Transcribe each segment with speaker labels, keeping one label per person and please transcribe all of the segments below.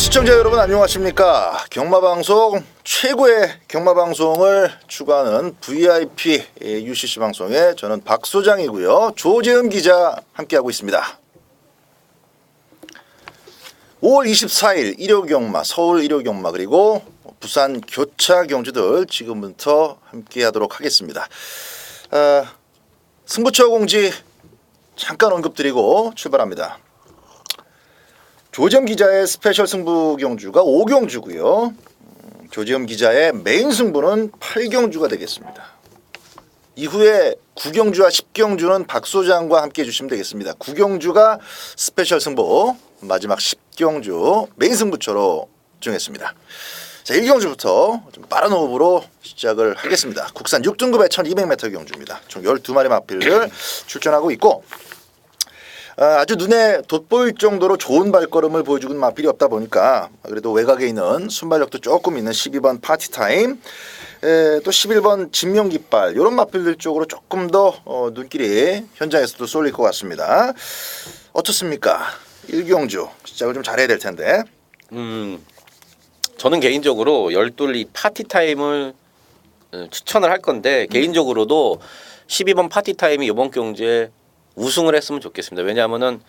Speaker 1: 시청자 여러분 안녕하십니까. 경마방송 최고의 경마방송을 추구하는 VIP UCC 방송에 저는 박 소장이고요. 조재흠 기자 함께하고 있습니다. 5월 24일 일요경마, 서울 일요경마 그리고 부산 교차 경주들 지금부터 함께하도록 하겠습니다. 승부처 공지 잠깐 언급드리고 출발합니다. 조재흠 기자의 스페셜 승부 경주가 5경주고요. 조재흠 기자의 메인 승부는 8경주가 되겠습니다. 이후에 9경주와 10경주는 박 소장과 함께 해주시면 되겠습니다. 9경주가 스페셜 승부, 마지막 10경주 메인 승부처로 정했습니다. 자, 1경주부터 좀 빠른 호흡으로 시작을 하겠습니다. 국산 6등급의 1200m 경주입니다. 총 12마리 마필을 출전하고 있고 아주 눈에 돋보일 정도로 좋은 발걸음을 보여주는 마필이 없다 보니까 그래도 외곽에 있는 순발력도 조금 있는 12번 파티타임, 또 11번 진명깃발 이런 마필들 쪽으로 조금 더 눈길이 현장에서도 쏠릴 것 같습니다. 어떻습니까? 1경주 시작을 좀 잘해야 될 텐데.
Speaker 2: 저는 개인적으로 열둘리 파티타임을 추천을 할 건데 개인적으로도 12번 파티타임이 이번 경주에 우승을 했으면 좋겠습니다. 왜냐하면은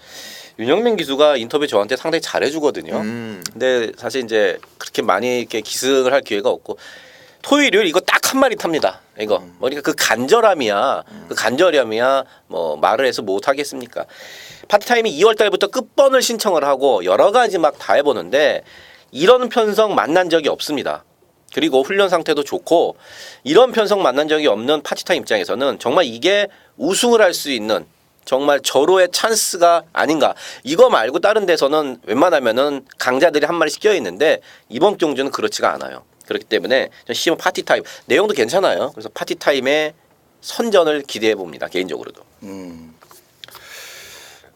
Speaker 2: 윤영민 기수가 인터뷰 저한테 상당히 잘해주거든요. 근데 사실 이제 그렇게 많이 이렇게 기승을 할 기회가 없고 토요일 이거 딱 한 마리 탑니다. 이거 그러니까 그 간절함이야, 뭐 말을 해서 못 하겠습니까? 파티타임이 2월 달부터 끝번을 신청을 하고 여러 가지 막 다 해보는데 이런 편성 만난 적이 없습니다. 그리고 훈련 상태도 좋고 이런 편성 만난 적이 없는 파티타임 입장에서는 정말 이게 우승을 할 수 있는 정말 절호의 찬스가 아닌가. 이거 말고 다른 데서는 웬만하면은 강자들이 한 마리씩 껴 있는데 이번 경주는 그렇지가 않아요. 그렇기 때문에 시험 파티타임 내용도 괜찮아요. 그래서 파티타임의 선전을 기대해 봅니다. 개인적으로도.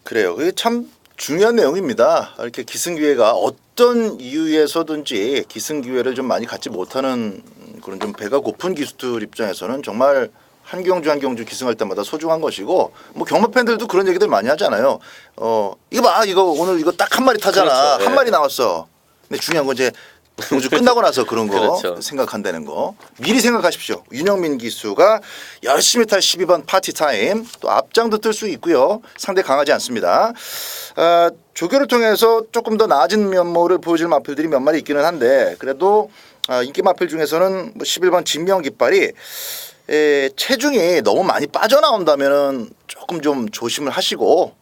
Speaker 1: 그래요. 그게 참 중요한 내용입니다. 이렇게 기승 기회가 어떤 이유에서든지 기승 기회를 좀 많이 갖지 못하는 그런 좀 배가 고픈 기수들 입장에서는 정말 한 경주 한 경주 기승할 때마다 소중한 것이고 뭐 경마 팬들도 그런 얘기들 많이 하잖아요. 이거 봐, 이거 오늘 이거 딱 한 마리 타잖아.
Speaker 2: 그렇죠.
Speaker 1: 한 마리 나왔어. 근데 중요한 건 이제 경주 끝나고 나서 그런 거
Speaker 2: 그렇죠.
Speaker 1: 생각한다는 거. 미리 생각하십시오. 윤영민 기수가 열심히 탈 12번 파티타임 또 앞장도 뜰 수 있고요. 상대 강하지 않습니다. 조교를 통해서 조금 더 나아진 면모를 보여줄 마필들이 몇 마리 있기는 한데 그래도 인기 마필 중에서는 뭐 11번 진명깃발이 체중이 너무 많이 빠져나온다면은 조금 좀 조심을 하시고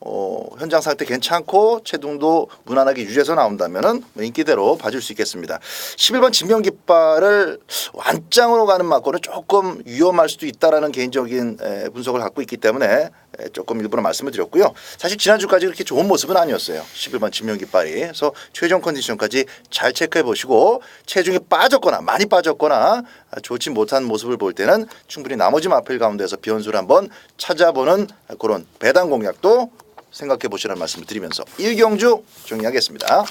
Speaker 1: 현장 상태 괜찮고 체중도 무난하게 유지해서 나온다면은 인기대로 봐줄 수 있겠습니다. 11번 진명깃발을 완장으로 가는 맞고는 조금 위험할 수도 있다라는 개인적인 분석을 갖고 있기 때문에 조금 일부러 말씀을 드렸고요. 사실 지난주까지 그렇게 좋은 모습은 아니었어요. 11번 진명깃발이. 그래서 최종 컨디션까지 잘 체크해 보시고 체중이 빠졌거나 많이 빠졌거나 좋지 못한 모습을 볼 때는 충분히 나머지 마필 가운데서 변수를 한번 찾아보는 그런 배당 공략도 생각해 보시라는 말씀을 드리면서 1경주 정리하겠습니다.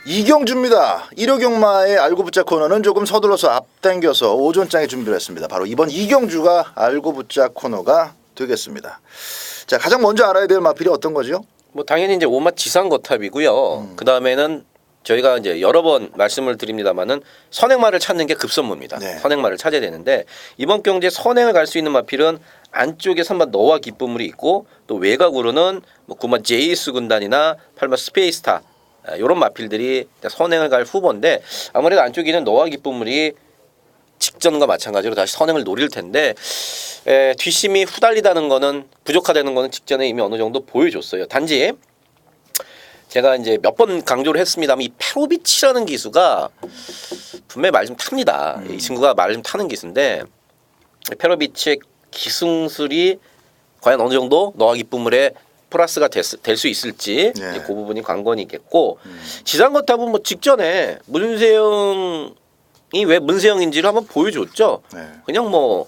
Speaker 1: 이경주입니다. 1호 경마의 알고 붙자 코너는 조금 서둘러서 앞당겨서 오전장에 준비를 했습니다. 바로 이번 이경주가 알고 붙자 코너가 되겠습니다. 자, 가장 먼저 알아야 될 마필이 어떤 거죠?
Speaker 2: 뭐 당연히 이제 오마 지상거탑이고요. 그 다음에는 저희가 이제 여러 번 말씀을 드립니다만은 선행마를 찾는 게 급선무입니다.
Speaker 1: 네.
Speaker 2: 선행마를 찾아야 되는데 이번 경주에 선행을 갈 수 있는 마필은 안쪽에 3번 너와 기쁨물이 있고 또 외곽으로는 뭐 9번 제이스 군단이나 8번 스페이스타 이런 마필들이 선행을 갈 후보인데 아무래도 안쪽에 있는 너와 기쁨물이 직전과 마찬가지로 다시 선행을 노릴 텐데 뒷심이 후달리다는 거는 부족하다는 거는 직전에 이미 어느 정도 보여줬어요. 단지 제가 이제 몇 번 강조를 했습니다만 이 페로비치라는 기수가 분명히 말 좀 탑니다. 이 친구가 말을 좀 타는 기수인데 페로비치의 기승술이 과연 어느 정도 너와 기쁨물에 플러스가 될 수 있을지
Speaker 1: 네.
Speaker 2: 그 부분이 관건이 있겠고 지상거탑은 뭐 직전에 문세영이 왜 문세영인지를 한번 보여줬죠.
Speaker 1: 네.
Speaker 2: 그냥 뭐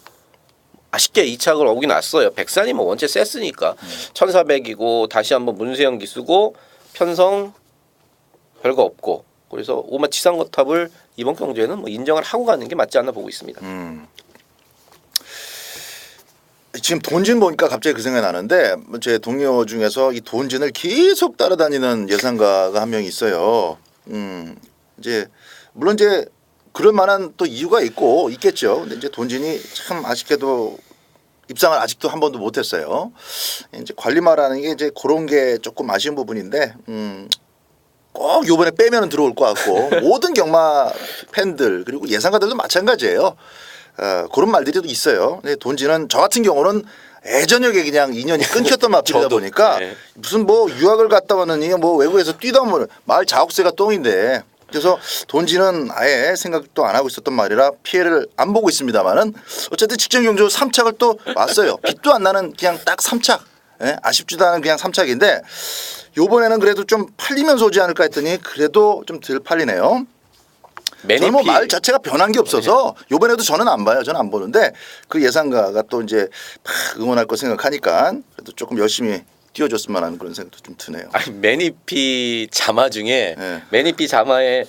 Speaker 2: 아쉽게 이착을 오긴 났어요. 백산이 뭐 원체 셌으니까 1400이고 다시 한번 문세영 기수고 편성 별거 없고 그래서 오마 지상거탑을 이번 경주에는 뭐 인정을 하고 가는 게 맞지 않나 보고 있습니다.
Speaker 1: 지금 돈진 보니까 갑자기 그 생각이 나는데 제 동료 중에서 이 돈진을 계속 따라다니는 예상가가 한 명 있어요. 이제 물론 이제 그럴 만한 또 이유가 있겠죠. 근데 이제 돈진이 참 아쉽게도 입상을 아직도 한 번도 못했어요. 이제 관리마라는 게 이제 그런 게 조금 아쉬운 부분인데 꼭 이번에 빼면은 들어올 것 같고 모든 경마 팬들 그리고 예상가들도 마찬가지예요. 그런 말들이 또 있어요. 근데 돈지는 저 같은 경우는 예전역에 그냥 인연이 끊겼던 마필이다
Speaker 2: 저도,
Speaker 1: 보니까
Speaker 2: 네.
Speaker 1: 무슨 뭐 유학을 갔다 왔느니 뭐 외국에서 뛰다 오면 마을 자옥세가 똥인데 그래서 돈지는 아예 생각도 안 하고 있었던 말이라 피해를 안 보고 있습니다만은 어쨌든 직전 경주 3착을 또 왔어요. 빛도 안 나는 그냥 딱 3착. 예? 아쉽지도 않은 그냥 3착인데 요번에는 그래도 좀 팔리면서 오지 않을까 했더니 그래도 좀 덜 팔리네요. 저는 뭐 말 자체가 변한 게 없어서 요번에도 저는 안 봐요. 저는 안 보는데 그 예상가가 또 이제 막 응원할 거 생각하니까 그래도 조금 열심히 뛰어줬으면 하는 그런 생각도 좀 드네요.
Speaker 2: 아니, 매니피 자마 중에
Speaker 1: 네.
Speaker 2: 매니피 자마에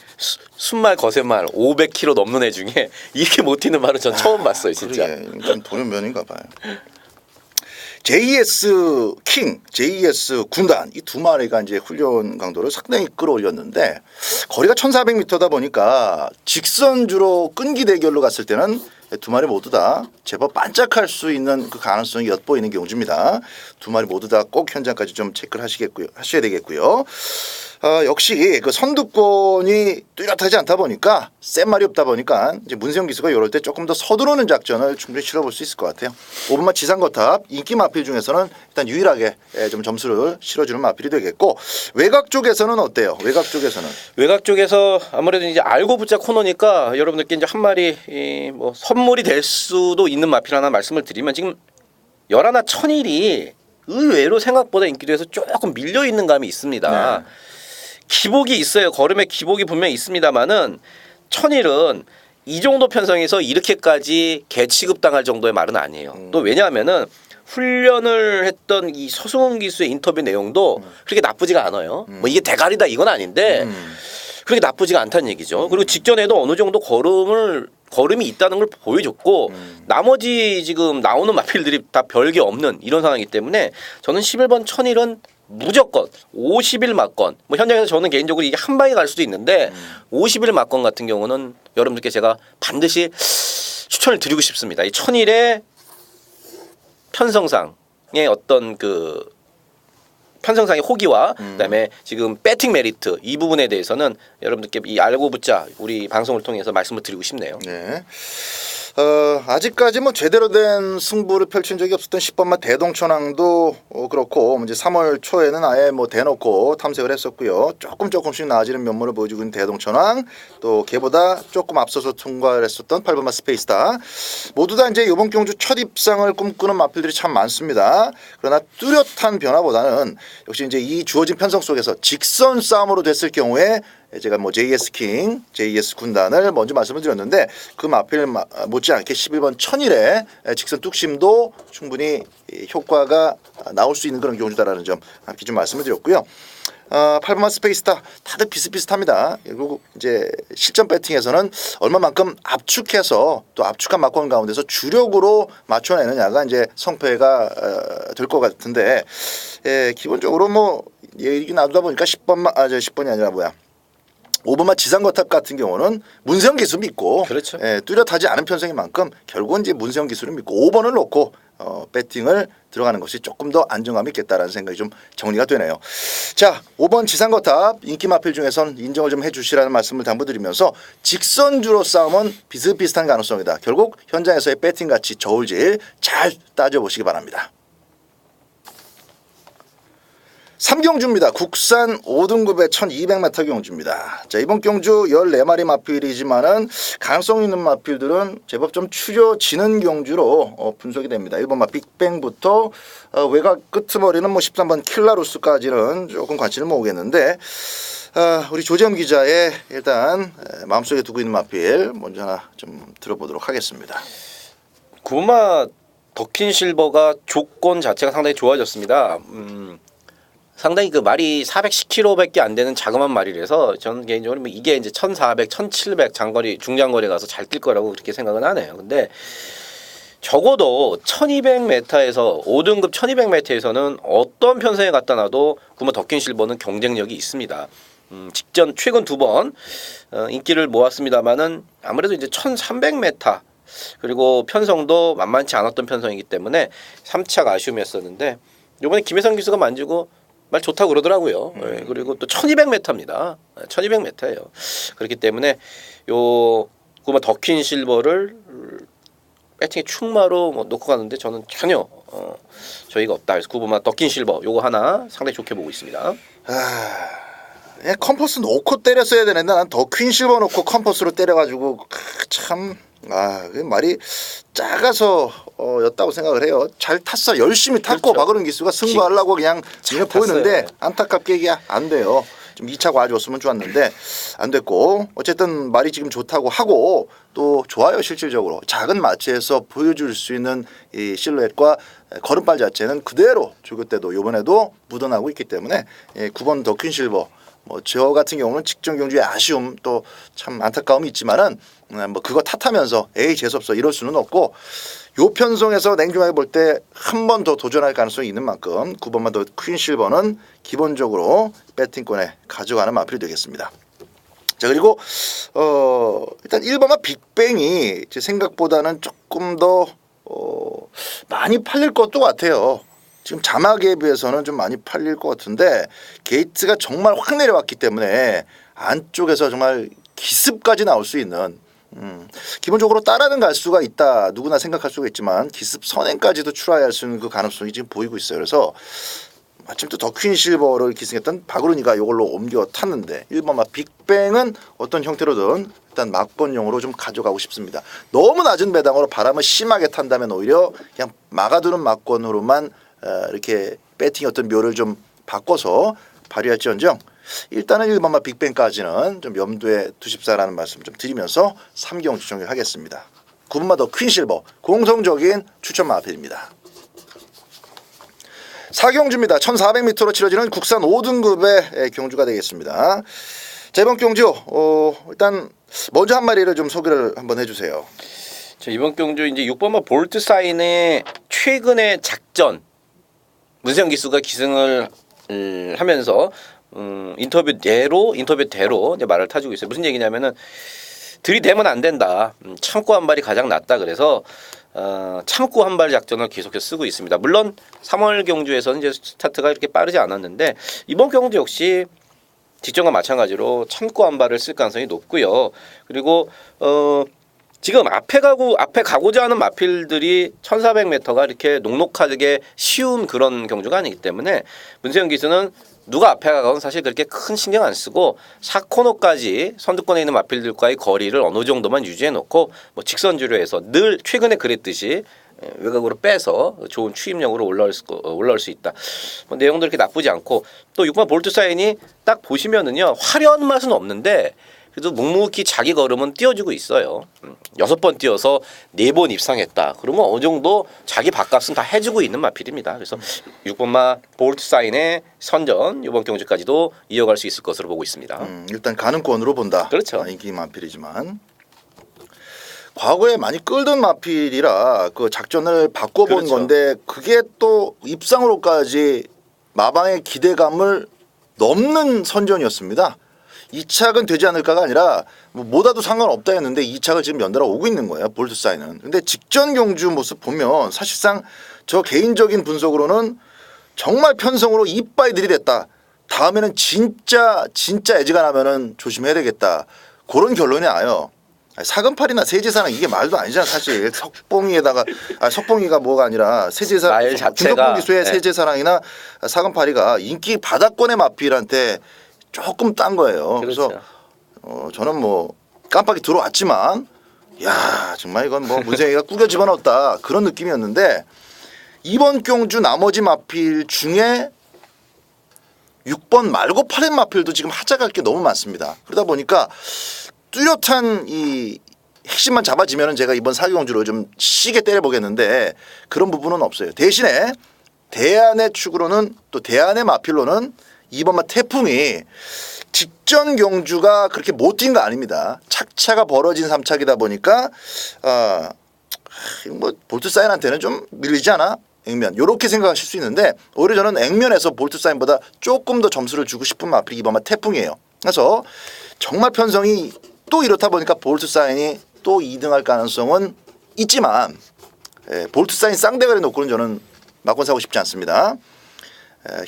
Speaker 2: 순말 거센말 500kg 넘는 애 중에 이렇게 못 튀는 말은 전 처음 봤어요, 진짜.
Speaker 1: 그러게, 좀 보는 면인가 봐요. JS 킹, JS 군단 이 두 마리가 이제 훈련 강도를 상당히 끌어올렸는데 거리가 1,400m다 보니까 직선주로 끈기 대결로 갔을 때는 두 마리 모두 다 제법 반짝할 수 있는 그 가능성이 엿보이는 경주입니다. 두 마리 모두 다 꼭 현장까지 좀 체크를 하셔야 되겠고요. 역시 그 선두권이 뚜렷하지 않다 보니까 센 말이 없다 보니까 이제 문세영 기수가 이럴 때 조금 더 서두르는 작전을 충분히 실어볼 수 있을 것 같아요. 5번마 지상거탑 인기 마필 중에서는 일단 유일하게 좀 점수를 실어주는 마필이 되겠고 외곽 쪽에서는 어때요? 외곽 쪽에서는
Speaker 2: 외곽 쪽에서 아무래도 이제 알고 붙자 코너니까 여러분들께 이제 한 마리 뭐 선물이 될 수도 있는 마필 하나 말씀을 드리면 지금 열하나 천일이 의외로 생각보다 인기도에서 조금 밀려 있는 감이 있습니다.
Speaker 1: 네.
Speaker 2: 기복이 있어요. 걸음에 기복이 분명히 있습니다만은 천일은 이 정도 편성에서 이렇게까지 개취급당할 정도의 말은 아니에요. 또 왜냐하면은 훈련을 했던 이 서승훈 기수의 인터뷰 내용도 그렇게 나쁘지가 않아요. 뭐 이게 대가리다 이건 아닌데 그렇게 나쁘지가 않다는 얘기죠. 그리고 직전에도 어느 정도 걸음이 있다는 걸 보여줬고 나머지 지금 나오는 마필들이 다 별게 없는 이런 상황이기 때문에 저는 11번 천일은 무조건 50일 맞건 뭐 현장에서 저는 개인적으로 이게 한 방에 갈 수도 있는데 50일 맞건 같은 경우는 여러분들께 제가 반드시 추천을 드리고 싶습니다. 이 천일의 편성상의 어떤 그 편성상의 호기와 그다음에 지금 배팅 메리트 이 부분에 대해서는 여러분들께 이 알고 붙자 우리 방송을 통해서 말씀을 드리고 싶네요.
Speaker 1: 네. 아직까지 뭐 제대로 된 승부를 펼친 적이 없었던 10번마 대동천왕도 그렇고 이제 3월 초에는 아예 뭐 대놓고 탐색을 했었고요. 조금씩 나아지는 면모를 보여주고 있는 대동천왕 또 걔보다 조금 앞서서 통과를 했었던 8번마 스페이스타 모두 다 이제 이번 경주 첫 입상을 꿈꾸는 마필들이 참 많습니다. 그러나 뚜렷한 변화보다는 역시 이제 이 주어진 편성 속에서 직선 싸움으로 됐을 경우에 제가 뭐 JS 킹, JS 군단을 먼저 말씀을 드렸는데 그 마필 못지않게 11번 천일의 직선 뚝심도 충분히 효과가 나올 수 있는 그런 경주다라는 점 함께 좀 말씀을 드렸고요. 8번마 스페이스타 다들 비슷비슷합니다. 그리고 이제 실전 배팅에서는 얼마만큼 압축해서 또 압축한 막권 가운데서 주력으로 맞춰내느냐가 이제 성패가 될 것 같은데 기본적으로 뭐 얘기 나누다 보니까 10번이 아니라 5번마 지상거탑 같은 경우는 문세영 기술 믿고
Speaker 2: 그렇죠.
Speaker 1: 뚜렷하지 않은 편성인 만큼 결국은 이제 문세영 기술을 믿고 5번을 놓고 배팅을 들어가는 것이 조금 더 안정감이 있겠다라는 생각이 좀 정리가 되네요. 자, 5번 지상거탑 인기 마필 중에선 인정을 좀 해주시라는 말씀을 당부드리면서 직선주로 싸움은 비슷비슷한 가능성이다. 결국 현장에서의 배팅 가치 저울질 잘 따져보시기 바랍니다. 3경주입니다. 국산 5등급의 1200m 경주입니다. 자, 이번 경주 14마리 마필이지만은 가능성 있는 마필들은 제법 좀 추려지는 경주로 분석이 됩니다. 1번마 빅뱅부터 외곽 끄트머리는 뭐 13번 킬라루스까지는 조금 관심을 모으겠는데 우리 조재현 기자의 일단 마음속에 두고 있는 마필 먼저 하나 좀 들어보도록 하겠습니다.
Speaker 2: 9번마 더킨 실버가 조건 자체가 상당히 좋아졌습니다. 상당히 그 말이 410km밖에 안 되는 자그마한 말이라서 저는 개인적으로 뭐 이게 이제 1400, 1700 장거리 중장거리 가서 잘 뛸 거라고 그렇게 생각은 하네요. 근데 적어도 1200m에서 5등급 1200m에서는 어떤 편성에 갖다 놔도 구마 더킨 실버는 경쟁력이 있습니다. 직전 최근 2번 인기를 모았습니다만은 아무래도 이제 1300m 그리고 편성도 만만치 않았던 편성이기 때문에 3차가 아쉬움이었었는데 이번에 김혜성 기수가 만지고 말 좋다고 그러더라고요. 네, 그리고 또 1200m입니다. 1200m예요. 그렇기 때문에 요 구마 더킨 실버를 배팅의 충마로 뭐 놓고 가는데 저는 전혀 저희가 없다. 그래서 구마 더킨 실버 요거 하나 상당히 좋게 보고 있습니다.
Speaker 1: 그냥 컴퍼스 놓고 때렸어야 되는데 난 더 퀸 실버 놓고 컴퍼스로 때려가지고 참 그 말이 작아서 였다고 생각을 해요. 잘 탔어. 열심히 탔고
Speaker 2: 그렇죠.
Speaker 1: 박은훈 기수가 승부하려고 그냥 눈에 보이는데
Speaker 2: 탔어요.
Speaker 1: 안타깝게 이게 안 돼요. 좀 2차 과줬으면 좋았는데 안 됐고 어쨌든 말이 지금 좋다고 하고 또 좋아요. 실질적으로 작은 마체에서 보여줄 수 있는 이 실루엣과 걸음발 자체는 그대로 조교 때도 이번에도 묻어나고 있기 때문에 9번 더 퀸 실버 뭐 저 같은 경우는 직전 경주의 아쉬움 또 참 안타까움이 있지만은 뭐 그거 탓하면서 에이 재수없어 이럴 수는 없고 요 편성에서 냉정하게 볼 때 한 번 더 도전할 가능성이 있는 만큼 9번만 더 퀸 실버는 기본적으로 배팅권에 가져가는 마필이 되겠습니다. 자 그리고 일단 1번마 빅뱅이 제 생각보다는 조금 더 많이 팔릴 것도 같아요. 지금 자막에 비해서는 좀 많이 팔릴 것 같은데 게이트가 정말 확 내려왔기 때문에 안쪽에서 정말 기습까지 나올 수 있는 기본적으로 따라는 갈 수가 있다 누구나 생각할 수가 있지만 기습 선행까지도 출하할 수 있는 그 가능성이 지금 보이고 있어요. 그래서 마침 또 더 퀸 실버를 기승했던 박은훈이가 이걸로 옮겨 탔는데 1번마 빅뱅은 어떤 형태로든 일단 막번용으로 좀 가져가고 싶습니다. 너무 낮은 배당으로 바람을 심하게 탄다면 오히려 그냥 막아두는 막권으로만 이렇게 배팅의 어떤 묘를 좀 바꿔서 발휘할지언정 일단은 1번마 빅뱅까지는 좀 염두에 두십사라는 말씀 좀 드리면서 3경주 정리하겠습니다. 9번마 더 퀸 실버 공성적인 추천 마필입니다. 4경주입니다. 1400m로 치러지는 국산 5등급의 경주가 되겠습니다. 자, 이번 경주 일단 먼저 한 마리를 좀 소개를 한번 해주세요.
Speaker 2: 자, 이번 경주 이제 6번마 볼트 사인의 최근의 작전 문세영 기수가 기승을 하면서 인터뷰대로 이제 말을 타주고 있어요. 무슨 얘기냐면은 들이대면 안 된다. 참고 한 발이 가장 낫다. 그래서 참고 한 발 작전을 계속해서 쓰고 있습니다. 물론 3월 경주에서는 이제 스타트가 이렇게 빠르지 않았는데 이번 경주 역시 직전과 마찬가지로 참고 한 발을 쓸 가능성이 높고요. 그리고 지금 앞에 가고자 하는 마필들이 1400m가 이렇게 녹록하게 쉬운 그런 경주가 아니기 때문에 문세영 기수는 누가 앞에 가건 사실 그렇게 큰 신경 안 쓰고 4코너까지 선두권에 있는 마필들과의 거리를 어느 정도만 유지해 놓고 뭐 직선주로 해서 늘 최근에 그랬듯이 외곽으로 빼서 좋은 추임력으로 올라올 수 있다. 뭐 내용도 이렇게 나쁘지 않고 또 6번 볼트 사인이 딱 보시면은요 화려한 맛은 없는데 그래도 묵묵히 자기 걸음은 띄워주고 있어요. 6번 뛰어서 4번 입상했다. 그러면 어느 정도 자기 밥값은 다 해주고 있는 마필입니다. 그래서 6번마 볼트 사인의 선전 이번 경주까지도 이어갈 수 있을 것으로 보고 있습니다.
Speaker 1: 일단 가능권으로 본다.
Speaker 2: 그렇죠.
Speaker 1: 인기 마필이지만 과거에 많이 끌던 마필이라 그 작전을 바꿔본
Speaker 2: 그렇죠.
Speaker 1: 건데 그게 또 입상으로까지 마방의 기대감을 넘는 선전이었습니다. 2착은 되지 않을까가 아니라 뭐 다도 상관없다 했는데 2착을 지금 연달아 오고 있는 거예요. 볼트 사인은. 근데 직전 경주 모습 보면 사실상 저 개인적인 분석으로는 정말 편성으로 이빠이 들이댔다. 다음에는 진짜 애지간하면은 조심해야 되겠다. 그런 결론이 나요. 사금팔이나 세제사랑 이게 말도 아니잖아 사실. 석봉이가 뭐가 아니라 세제사
Speaker 2: 말 자체가
Speaker 1: 김석봉 기수의
Speaker 2: 네.
Speaker 1: 세제사랑이나 사금팔이가 인기 바닥권의 마필한테 조금 딴 거예요.
Speaker 2: 그렇죠.
Speaker 1: 그래서 저는 뭐 깜빡이 들어왔지만 야 정말 이건 뭐 문세영이가 꾸겨 집어넣었다 그런 느낌이었는데 이번 경주 나머지 마필 중에 6번 말고 8회 마필도 지금 하자갈 게 너무 많습니다. 그러다 보니까 뚜렷한 이 핵심만 잡아지면은 제가 이번 4경주로 좀 시게 때려보겠는데 그런 부분은 없어요. 대신에 대안의 축으로는 또 대안의 마필로는 2번마 태풍이 직전 경주가 그렇게 못 뛴 거 아닙니다. 착차가 벌어진 3착이다 보니까 뭐 볼트 사인한테는 좀 밀리지 않아? 액면 이렇게 생각하실 수 있는데 오히려 저는 액면에서 볼트 사인보다 조금 더 점수를 주고 싶은 마필이 이번만 태풍이에요. 그래서 정말 편성이 또 이렇다 보니까 볼트 사인이 또 2등할 가능성은 있지만 볼트 사인 쌍대가리 놓고는 저는 막권 사고 싶지 않습니다.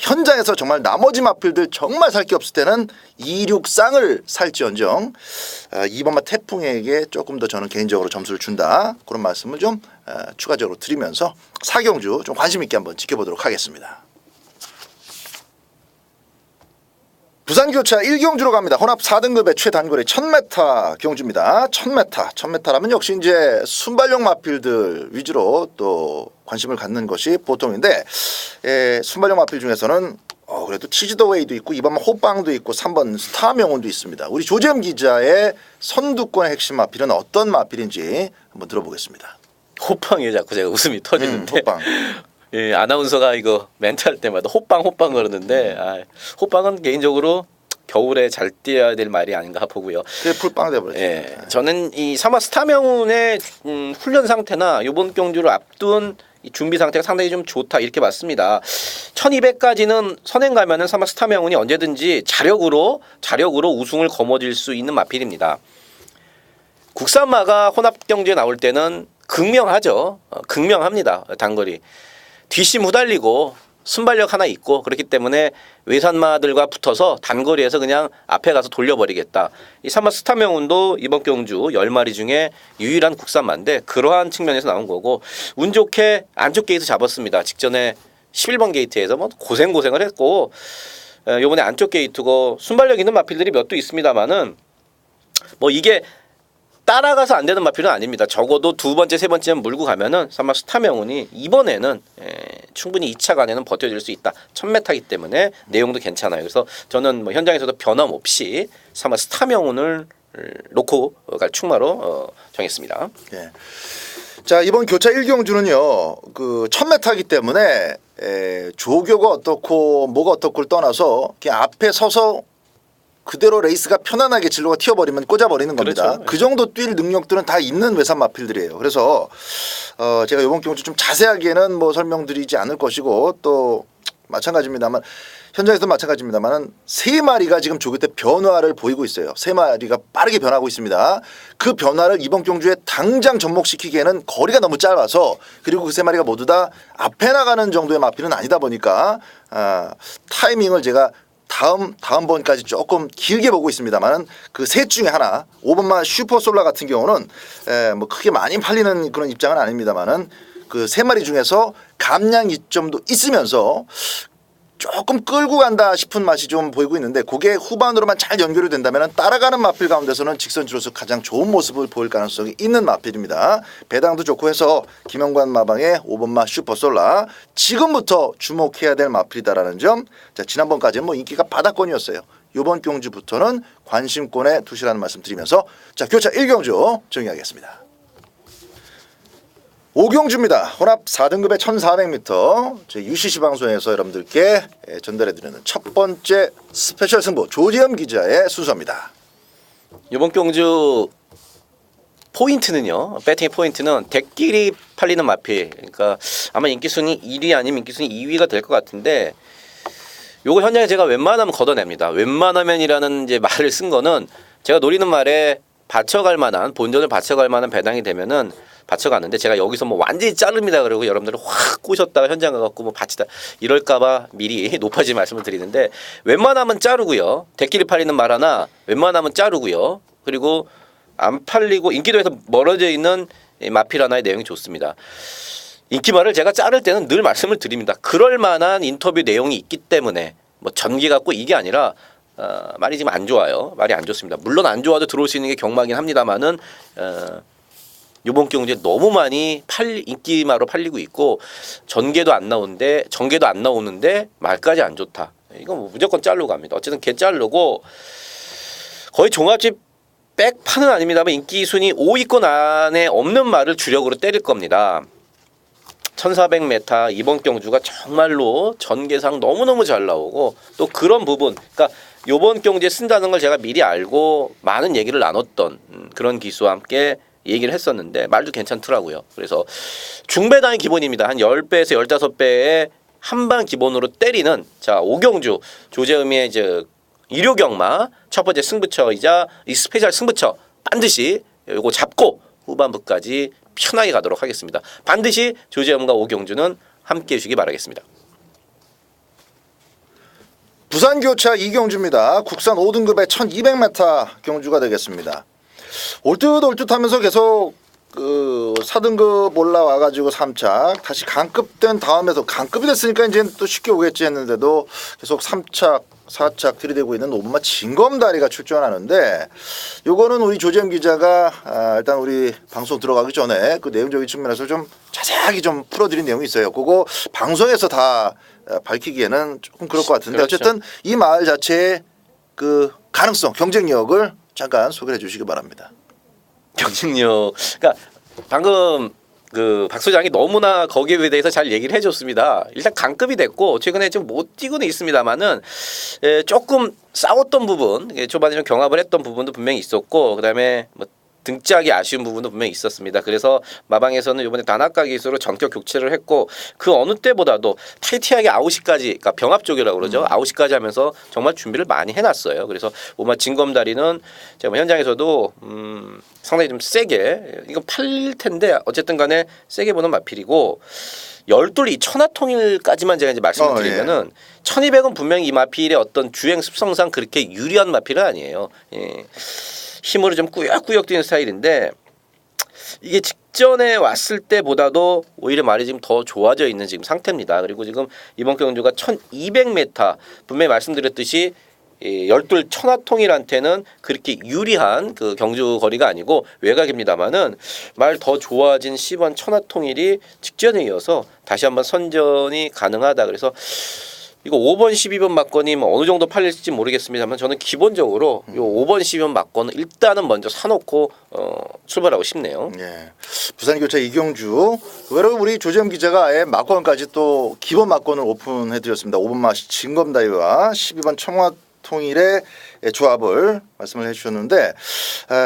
Speaker 1: 현장에서 정말 나머지 마필들 정말 살 게 없을 때는 26 쌍을 살지언정 이번만 태풍에게 조금 더 저는 개인적으로 점수를 준다 그런 말씀을 좀 추가적으로 드리면서 4경주 좀 관심 있게 한번 지켜보도록 하겠습니다. 부산교차 1경주로 갑니다. 혼합 4등급의 최단거리 1000m 경주입니다. 1000m라면 역시 이제 순발력 마필들 위주로 또 관심을 갖는 것이 보통인데 순발력 마필 중에서는 그래도 치즈더웨이도 있고 이번만 호빵도 있고 3번 스타명운도 있습니다. 우리 조재현 기자의 선두권의 핵심 마필은 어떤 마필인지 한번 들어보겠습니다.
Speaker 2: 호빵에 자꾸 제가 웃음이 터지는데
Speaker 1: 호빵.
Speaker 2: 예, 아나운서가 이거 멘트 할 때마다 호빵 그러는데 호빵은 개인적으로 겨울에 잘 뛰어야 될 말이 아닌가 보고요.
Speaker 1: 그게 풀빵 돼버렸죠.
Speaker 2: 예, 저는 이 사마 스타명운의 훈련 상태나 이번 경주를 앞둔 이 준비 상태가 상당히 좀 좋다 이렇게 봤습니다. 1200까지는 선행 가면은 사마 스타명운이 언제든지 자력으로 우승을 거머쥘 수 있는 마필입니다. 국산마가 혼합 경주에 나올 때는 극명하죠. 극명합니다. 단거리. 뒷심 후달리고 순발력 하나 있고 그렇기 때문에 외산마들과 붙어서 단거리에서 그냥 앞에 가서 돌려버리겠다. 이 사마 스타명운도 이번 경주 10마리 중에 유일한 국산마인데 그러한 측면에서 나온 거고 운 좋게 안쪽 게이트 잡았습니다. 직전에 11번 게이트에서 뭐 고생을 했고 요번에 안쪽 게이트고 순발력 있는 마필들이 몇 도 있습니다만은 뭐 이게 따라가서 안 되는 마필은 아닙니다. 적어도 두 번째, 세 번째는 물고 가면은 사마 스타명운이 이번에는 충분히 2차 간에는 버텨줄 수 있다. 1000m이기 때문에 내용도 괜찮아요. 그래서 저는 뭐 현장에서도 변함없이 사마 스타명운을 놓고 갈 충마로 정했습니다.
Speaker 1: 예. 자 이번 교차 1경주는요 그 1000m이기 때문에 조교가 어떻고 뭐가 어떻고를 떠나서 그냥 앞에 서서 그대로 레이스가 편안하게 진로가 튀어버리면 꽂아버리는 겁니다.
Speaker 2: 그렇죠.
Speaker 1: 그 정도 뛸 능력들은 다 있는 외산 마필들이에요. 그래서 제가 이번 경주 좀 자세하게는 뭐 설명드리지 않을 것이고 또 마찬가지입니다만 현장에서도 마찬가지입니다만 세 마리가 지금 조교 때 변화를 보이고 있어요. 세 마리가 빠르게 변하고 있습니다. 그 변화를 이번 경주에 당장 접목시키기에는 거리가 너무 짧아서 그리고 그 세 마리가 모두 다 앞에 나가는 정도의 마필은 아니다 보니까 타이밍을 제가 다음번까지 조금 길게 보고 있습니다만 그 셋 중에 하나 5번마 슈퍼솔라 같은 경우는 뭐 크게 많이 팔리는 그런 입장은 아닙니다만은 그 세 마리 중에서 감량 이점도 있으면서 조금 끌고 간다 싶은 맛이 좀 보이고 있는데 그게 후반으로만 잘 연결이 된다면 따라가는 마필 가운데서는 직선주로서 가장 좋은 모습을 보일 가능성이 있는 마필입니다. 배당도 좋고 해서 김영관 마방의 5번마 슈퍼솔라 지금부터 주목해야 될 마필이다라는 점. 자, 지난번까지는 뭐 인기가 바닥권이었어요. 이번 경주부터는 관심권에 두시라는 말씀 드리면서 자 교차 1경주 정리하겠습니다. 5경주입니다. 혼합 4등급의 1400m 제 UCC 방송에서 여러분들께 전달해드리는 첫 번째 스페셜 승부 조재현 기자의 순서입니다.
Speaker 2: 이번 경주 포인트는요. 배팅의 포인트는 대끼리 팔리는 마필. 그러니까 아마 인기순위 1위 아니면 인기순위 2위가 될 것 같은데 요거 현장에 제가 웬만하면 걷어냅니다. 웬만하면이라는 이제 말을 쓴 거는 제가 노리는 말에 받쳐갈 만한 본전을 받쳐갈 만한 배당이 되면은 받쳐가는데 제가 여기서 뭐 완전히 자릅니다. 그리고 여러분들을 확 꼬셨다가 현장 가갖고 뭐 받치다 이럴까봐 미리 높아진 말씀을 드리는데 웬만하면 자르고요. 대끼리 팔리는 말 하나 웬만하면 자르고요. 그리고 안 팔리고 인기도에서 멀어져 있는 마필 하나의 내용이 좋습니다. 인기말을 제가 자를 때는 늘 말씀을 드립니다. 그럴 만한 인터뷰 내용이 있기 때문에 뭐 전기 갖고 이게 아니라 말이 지금 안 좋아요. 말이 안 좋습니다. 물론 안 좋아도 들어올 수 있는 게 경마긴 합니다만은 이번 경주에 너무 많이 인기마로 팔리고 있고 전개도 안 나오는데 말까지 안 좋다. 이건 뭐 무조건 자르고 갑니다. 어쨌든 개 자르고 거의 종합집 백판은 아닙니다만 인기 순위 5위권 안에 없는 말을 주력으로 때릴 겁니다. 1400m 이번 경주가 정말로 전개상 너무너무 잘 나오고 또 그런 부분 그러니까 이번 경주에 쓴다는 걸 제가 미리 알고 많은 얘기를 나눴던 그런 기수와 함께 얘기를 했었는데 말도 괜찮더라고요. 그래서 중배당이 기본입니다. 한 10배에서 15배의 한방 기본으로 때리는 자 오경주 조재음의 이제 일요경마 첫 번째 승부처이자 이 스페셜 승부처 반드시 요거 잡고 후반부까지 편하게 가도록 하겠습니다. 반드시 조재음과 오경주는 함께 해주시기 바라겠습니다.
Speaker 1: 부산교차 이경주입니다. 국산 5등급의 1200m 경주가 되겠습니다. 올듯 하면서 계속 그 4등급 올라와가지고 3착 다시 강급된 다음에서 강급이 됐으니까 이제 또 쉽게 오겠지 했는데도 계속 3착 4착 들이대고 있는 5번마 진검다리가 출전하는데 요거는 우리 조재현 기자가 일단 우리 방송 들어가기 전에 그 내용적인 측면에서 좀 자세하게 좀 풀어드린 내용이 있어요. 그거 방송에서 다 밝히기에는 조금 그럴 것 같은데
Speaker 2: 그렇죠.
Speaker 1: 어쨌든 이 마을 자체의 그 가능성 경쟁력을 잠깐 소개해 주시기 바랍니다.
Speaker 2: 경쟁력. 그러니까 방금 그 박 소장이 너무나 거기에 대해서 잘 얘기를 해줬습니다. 일단 강급이 됐고 최근에 좀 못 뛰고는 있습니다만은 조금 싸웠던 부분, 초반에 좀 경합을 했던 부분도 분명히 있었고 그다음에 뭐 등짝이 아쉬운 부분도 분명히 있었습니다. 그래서 마방에서는 이번에 단학가 기수로 전격 교체를 했고 그 어느 때보다도 타이트하게 아웃시까지 그러니까 병합 쪽이라고 그러죠. 아웃시까지 하면서 정말 준비를 많이 해놨어요. 그래서 오마 진검다리는 제가 현장에서도 상당히 좀 세게 이거 팔릴 텐데 어쨌든 간에 세게 보는 마필이고 열둘 이 천하통일까지만 제가 이제 말씀을 드리면은 1200은 분명히 이 마필의 어떤 주행 습성상 그렇게 유리한 마필은 아니에요. 예. 힘으로 좀 꾸역꾸역 뛰는 스타일인데 이게 직전에 왔을 때보다도 오히려 말이 지금 더 좋아져 있는 지금 상태입니다. 그리고 지금 이번 경주가 1200m 분명히 말씀드렸듯이 열둘 천하통일한테는 그렇게 유리한 그 경주 거리가 아니고 외곽입니다만은 말 더 좋아진 10번 천하통일이 직전에 이어서 다시 한번 선전이 가능하다. 그래서 이거 5번 12번 막건이 뭐 어느 정도 팔릴지 모르겠습니다만 저는 기본적으로 요 5번 12번 막건은 일단은 먼저 사놓고 출발하고 싶네요.
Speaker 1: 예. 부산교차 이경주 의외로 우리 조재현 기자가 아예 막건까지 또 기본 막건을 오픈해드렸습니다. 5번마 진검다리와 12번 청화통일의 조합을 말씀을 해주셨는데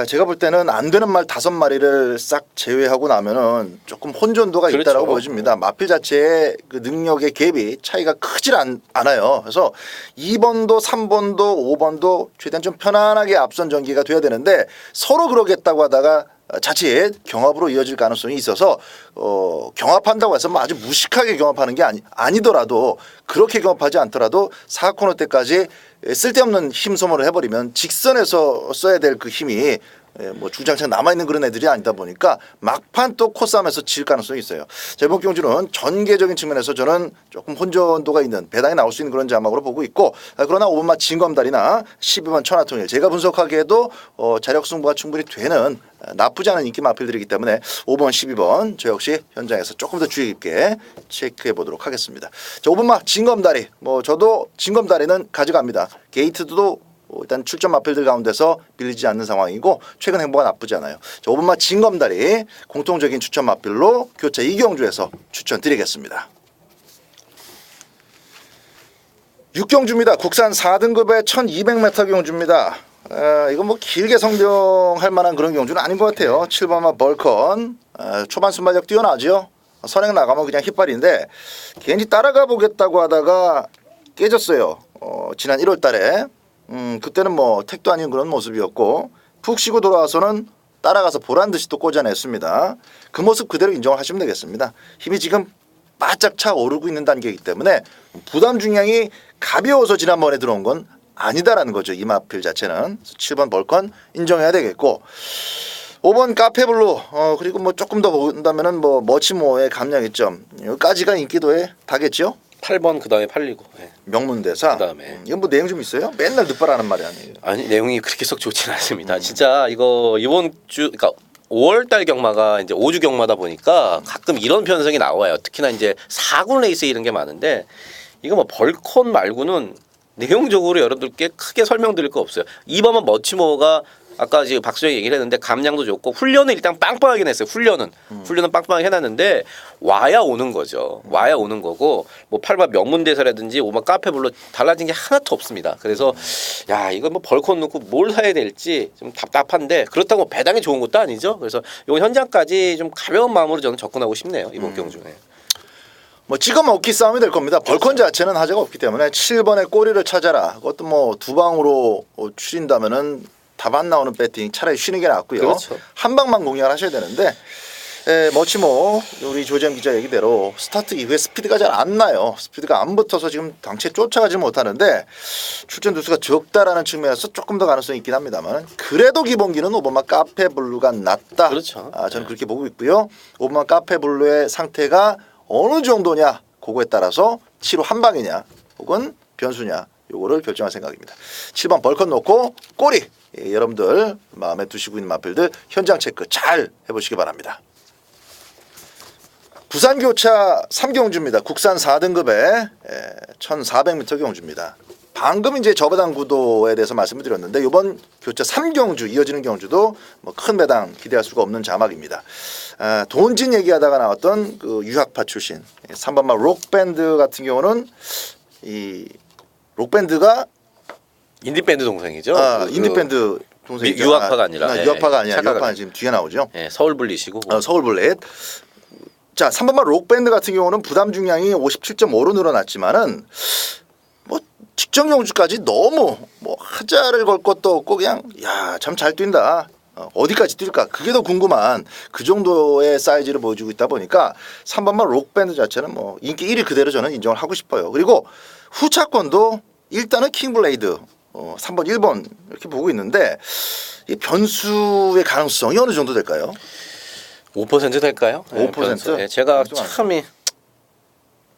Speaker 1: 제가 볼 때는 안 되는 말 5마리를 싹 제외하고 나면은 조금 혼전도가
Speaker 2: 그렇죠.
Speaker 1: 있다라고 보여집니다. 마필 자체의 그 능력의 갭이 차이가 크질 않아요. 그래서 2번도 3번도 5번도 최대한 좀 편안하게 앞선 전개가 돼야 되는데 서로 그러겠다고 하다가 자칫 경합으로 이어질 가능성이 있어서 경합한다고 해서 뭐 아주 무식하게 경합하는 게 아니더라도 그렇게 경합하지 않더라도 4코너 때까지 쓸데없는 힘 소모를 해버리면 직선에서 써야 될 그 힘이 뭐 주장창 남아있는 그런 애들이 아니다 보니까 막판 또 코싸움에서 질 가능성이 있어요. 자, 이번 경주는 전개적인 측면에서 저는 조금 혼전도가 있는 배당이 나올 수 있는 그런 자막으로 보고 있고 그러나 5번마 진검다리나 12번 천하통일 제가 분석하기에도 자력 승부가 충분히 되는 나쁘지 않은 인기 마필들이기 때문에 5번 12번 저 역시 현장에서 조금 더 주의 깊게 체크해 보도록 하겠습니다. 자, 5번마 진검다리 저도 진검다리는 가져갑니다. 게이트도 일단 출전 마필들 가운데서 밀리지 않는 상황이고 최근 행보가 나쁘지 않아요. 자, 5번마 진검다리 공통적인 추천 마필로 교차 이경주에서 추천드리겠습니다. 6경주입니다. 국산 4등급의 1200m 경주입니다. 이건 뭐 길게 성병할 만한 그런 경주는 아닌 것 같아요. 7번마 벌컨 초반 순발력 뛰어나죠. 선행 나가면 그냥 휘발인데 괜히 따라가 보겠다고 하다가 깨졌어요. 지난 1월 달에 그때는 뭐 택도 아닌 그런 모습이었고 푹 쉬고 돌아와서는 따라가서 보란듯이 또 꽂아냈습니다. 그 모습 그대로 인정을 하시면 되겠습니다. 힘이 지금 바짝 차오르고 있는 단계이기 때문에 부담 중량이 가벼워서 지난번에 들어온 건 아니다라는 거죠. 이 마필 자체는 7번 벌컨 인정해야 되겠고 5번 카페블루 그리고 뭐 조금 더 본다면은 뭐 머치모의 감량이점 여기까지가 인기도에 다겠죠.
Speaker 2: 8번 그다음에 팔리고. 네.
Speaker 1: 명문대사.
Speaker 2: 그다음에.
Speaker 1: 이건 뭐 내용 좀 있어요? 맨날 늦바라는 말이 아니에요.
Speaker 2: 아니 내용이 그렇게 썩 좋지는 않습니다. 진짜 이거 이번 주 그러니까 5월달 경마가 이제 5주 경마다 보니까 가끔 이런 편성이 나와요. 특히나 이제 4군 레이스 이런 게 많은데 이거 뭐 벌컨 말고는 내용적으로 여러분들께 크게 설명드릴 거 없어요. 2번은 머치모가 아까 지금 박수영이 얘기를 했는데 감량도 좋고 훈련은 일단 빵빵하게 했어요. 훈련은 빵빵하게 해놨는데 와야 오는 거죠. 와야 오는 거고 뭐 팔바 명문대사라든지 오마 카페블로 달라진 게 하나도 없습니다. 그래서 야 이거 뭐 벌컥 놓고 뭘 사야 될지 좀 답답한데 그렇다고 배당이 좋은 것도 아니죠. 그래서 요 현장까지 좀 가벼운 마음으로 저는 접근하고 싶네요. 이번 경주에.
Speaker 1: 뭐 찍어 먹기 싸움이 될 겁니다. 벌컨 자체는 하자가 없기 때문에 7번의 꼬리를 찾아라. 그것도 뭐 두 방으로 추린다면은 답 안 나오는 배팅 차라리 쉬는 게 낫고요.
Speaker 2: 그렇죠.
Speaker 1: 한 방만 공략을 하셔야 되는데 머치모 우리 조재현 기자 얘기대로 스타트 이후에 스피드가 잘 안 나요. 스피드가 안 붙어서 지금 당체 쫓아가지 못하는데 출전 두수가 적다라는 측면에서 조금 더 가능성이 있긴 합니다만 그래도 기본기는 오버마 카페블루가 낫다.
Speaker 2: 그렇죠.
Speaker 1: 저는 그렇게 보고 있고요. 오버마 카페블루의 상태가 어느 정도냐 그거에 따라서 7호 한 방이냐 혹은 변수냐 요거를 결정할 생각입니다. 7번 벌컨 놓고 꼬리 여러분들 마음에 두시고 있는 마필들 현장 체크 잘 해보시기 바랍니다. 부산교차 3경주입니다. 국산 4등급의 1400m 경주입니다. 방금 이제 저배당 구도에 대해서 말씀을 드렸는데 이번 교차 3경주 이어지는 경주도 뭐 큰 배당 기대할 수가 없는 자막입니다. 돈진 얘기하다가 나왔던 그 유학파 출신 3번마 록밴드 같은 경우는 이 록밴드가
Speaker 2: 인디밴드 동생이죠.
Speaker 1: 인디밴드 동생이죠.
Speaker 2: 유학파가 아니라.
Speaker 1: 유학파가 아니라
Speaker 2: 착각을.
Speaker 1: 유학파는 지금 뒤에 나오죠.
Speaker 2: 서울 분리시고.
Speaker 1: 서울 블레드. 자, 3번마 록밴드 같은 경우는 부담 중량이 57.5로 늘어났지만은 뭐 직전 경주까지 너무 뭐 하자를 걸 것도 없고 그냥 야, 참 잘 뛴다. 어디까지 뛸까? 그게 더 궁금한 그 정도의 사이즈를 보여주고 있다 보니까 3번마 록밴드 자체는 뭐 인기 1위 그대로 저는 인정을 하고 싶어요. 그리고 후차권도 일단은 킹블레이드 3번 1번 이렇게 보고 있는데 이 변수의 가능성이 어느 정도 될까요?
Speaker 2: 5% 될까요?
Speaker 1: 5%?
Speaker 2: 네, 제가 참이